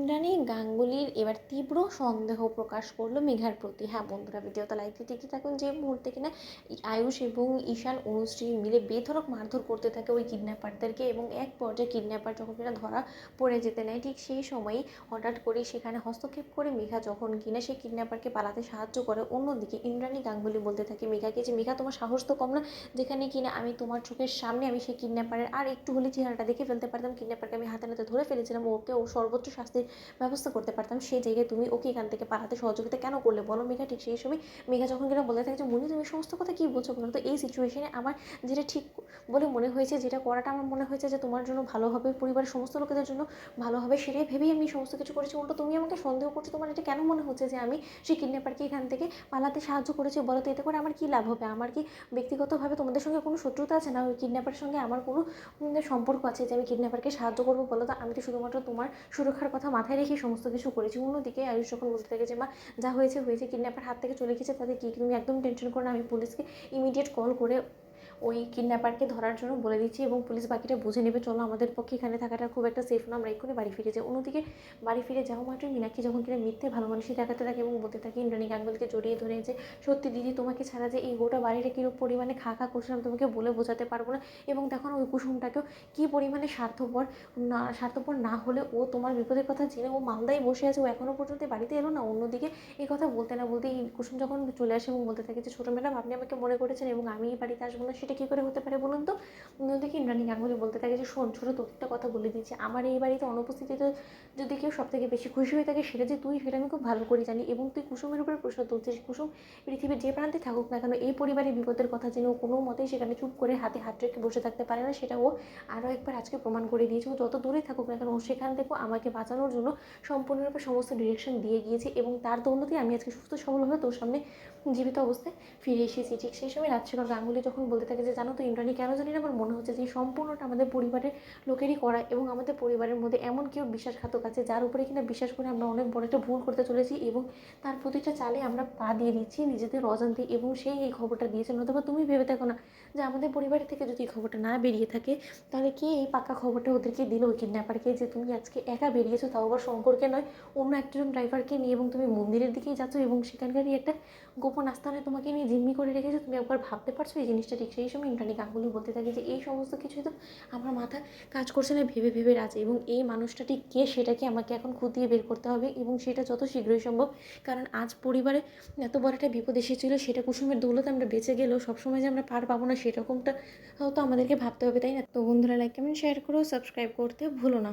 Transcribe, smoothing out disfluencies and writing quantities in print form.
ইন্দ্রাণী গাঙ্গুলির এবার তীব্র সন্দেহ প্রকাশ করলো মেঘার প্রতি। হ্যাঁ বন্ধুরা, ভিডিওটা লাইক দিয়ে দেখতে থাকুন। যে মুহূর্তে কিনা আয়ুষ এবং ঈশান অনুশ্রী মিলে বেধড়ক মারধর করতে থাকে ওই কিডন্যাপারদেরকে, এবং এক পর্যায়ে কিডন্যাপার যখন কিনা ধরা পড়ে যেতে নেয়, ঠিক সেই সময়ই হঠাৎ করে সেখানে হস্তক্ষেপ করে মেঘা যখন কিনা সেই কিডন্যাপারকে পালাতে সাহায্য করে। অন্যদিকে ইন্দ্রাণী গাঙ্গুলি বলতে থাকে মেঘাকে যে মেঘা, তোমার সাহস তো কম না, যেখানে কিনা আমি তোমার চোখের সামনে আমি সেই কিডন্যাপারের আর একটু হলে চেহারাটা দেখে ফেলতে পারতাম, কিডন্যাপারকে আমি হাতে নাতে ধরে ফেলেছিলাম, ওকে ও সর্বোচ্চ শাস্তির ব্যবস্থা করতে পারতাম, সেই জায়গায় তুমি ওকে এখান থেকে পালাতে সহযোগিতা কেন করলে বলো মেঘা। ঠিক সেই সময় মেঘা যখন কিনা বলতে থাকে যে মুনি, তুমি সমস্ত কথা কী বলছো বলো তো, এই সিচুয়েশনে আমার যেটা ঠিক বলে মনে হয়েছে, যেটা করাটা আমার মনে হয়েছে যে তোমার জন্য ভালো হবে, পরিবারের সমস্ত লোকেদের জন্য ভালো হবে, সেটাই ভেবেই আমি সমস্ত কিছু করেছি। উল্টো তুমি আমাকে সন্দেহ করছো, তোমার এটা কেন মনে হচ্ছে যে আমি সেই কিডন্যাপারকে এখান থেকে পালাতে সাহায্য করেছি বলো তো, এতে করে আমার কী লাভ হবে? আমার কি ব্যক্তিগতভাবে তোমাদের সঙ্গে কোনো শত্রুতা আছে, না ওই কিডন্যাপারের সঙ্গে আমার কোনো সম্পর্ক আছে যে আমি কিডন্যাপারকে সাহায্য করবো বলো তো? আমি তো শুধুমাত্র তোমার সুরক্ষার কথা মাথায় রেখে সমস্ত কিছু করেছি। অন্যদিকে আয়ুষ যখন বলতে থাকে যে মা, যা হয়েছে হয়েছে, কিডন্যাপার হাত থেকে চলে গেছে, তাদের কি, তুমি একদম টেনশন করো না, আমি পুলিশকে ইমিডিয়েট কল করে ওই কিডন্যাপারকে ধরার জন্য বলে দিচ্ছি, এবং পুলিশ বাকিটা বুঝে নেবে। চলো, আমাদের পক্ষে এখানে থাকাটা খুব একটা সেফ না, আমরা এক্ষুনি বাড়ি ফিরে যাই। অন্যদিকে বাড়ি ফিরে যাওয়া মাত্রই মীনাক্ষী যখন কিনা মিথ্যে ভালো মানুষই দেখাতে থাকে এবং বলতে থাকে ইন্দ্রাণী গাঙ্গুলিকে জড়িয়ে ধরে যে সত্যি দিদি, তোমাকে ছাড়া যে এই গোটা বাড়িটা কীরূপ পরিমাণে খা খা করছিলাম তোমাকে বলে বোঝাতে পারবো না। এবং দেখো না, ওই কুসুমটাকেও কী পরিমাণে স্বার্থপর না হলে ও তোমার বিপদের কথা জেনে ও মালদায় বসে আছে, ও এখনও পর্যন্ত বাড়িতে এলো না। অন্যদিকে এই কথা বলতে না বলতে এই কুসুম যখন চলে আসে এবং বলতে থাকে যে ছোটো ম্যাডাম, আপনি আমাকে মনে করেছেন এবং আমি এই বাড়িতে আসবো না, সেটা কী করে হতে পারে বলুন তো? অন্যদিকে ইন্দ্রাণী গাঙ্গুলি বলতে থাকে যে শোন ছোটো, তোকে একটা কথা বলে দিচ্ছি, আমার এই বাড়িতে অনুপস্থিতিতে যদি কেউ সব থেকে বেশি খুশি হয়ে থাকে সেটা যে তুই, সেটা আমি খুব ভালো করে জানি। এবং তুই কুসুমের উপরে প্রশ্ন তুলছিস, কুসুম পৃথিবীর যে প্রান্তে থাকুক না কেন, এই পরিবারের বিপদের কথা জেনে ও কোনো মতেই সেখানে চুপ করে হাতে হাত রেখে বসে থাকতে পারে না। সেটা ও আরও একবার আজকে প্রমাণ করে দিয়েছে। ও যত দূরে থাকুক না কেন, ও সেখান থেকেও আমাকে বাঁচানোর জন্য সম্পূর্ণরূপে সমস্ত ডিরেকশন দিয়ে গিয়েছে, এবং তার দৌলতেই আমি আজকে সুস্থ সবলভাবে তোর সামনে জীবিত অবস্থায় ফিরে এসেছি। ঠিক সেই সময় রাজশেখর গাঙ্গুলি যখন বলতে থাকে যে জানো তো ইন্দ্রাণী, কেন জানি না আমার মনে হচ্ছে যে সম্পূর্ণটা আমাদের পরিবারের লোকেরই করা, এবং আমাদের পরিবারের মধ্যে এমন কেউ বিশ্বাসঘাতক আছে যার উপরে কিনা বিশ্বাস করে আমরা অনেক বড় একটা ভুল করতে চলেছি, এবং তার প্রতিটা চালে আমরা পা দিয়ে দিচ্ছি নিজেদের অজান্তে, এবং সেই এই খবরটা দিয়েছে। নতুবা তুমি ভেবে দেখো না, যে আমাদের পরিবারের থেকে যদি এই খবরটা না বেরিয়ে থাকে, তাহলে কে এই পাকা খবরটা ওদেরকে দিল, ওই কিডন্যাপারকে, যে তুমি আজকে একা বেরিয়েছো, তাও আবার শঙ্করকে নয়, অন্য একজন ড্রাইভারকে নিয়ে, এবং তুমি মন্দিরের দিকেই যাচ্ছ, এবং সেখানকারই একটা গোপন আস্থানে তোমাকে নিয়ে জিম্মি করে রেখেছো। তুমি একবার ভাবতে পারছো এই জিনিসটা? ঠিক সেই সময় ইন্দ্রাণী গাঙ্গুলি বলতে থাকে যে এই সমস্ত কিছুই তো আমার মাথা কাজ করছে না, ভেবে ভেবে আছে, এবং এই মানুষটা ঠিক কে সেটাকে আমাকে এখন খুঁটিয়ে বের করতে হবে, এবং সেটা যত শীঘ্রই সম্ভব। কারণ আজ পরিবারে এত বড় একটা বিপদ এসেছিলো, সেটা কুসুমের দৌলতে আমরা বেঁচে গেলেও সবসময় যে আমরা পার পাবো না সেরকমটা তো আমাদেরকে ভাবতে হবে, তাই না? তো বন্ধুরা, লাইক কমেন্ট শেয়ার করো, সাবস্ক্রাইব করতে ভুলো না।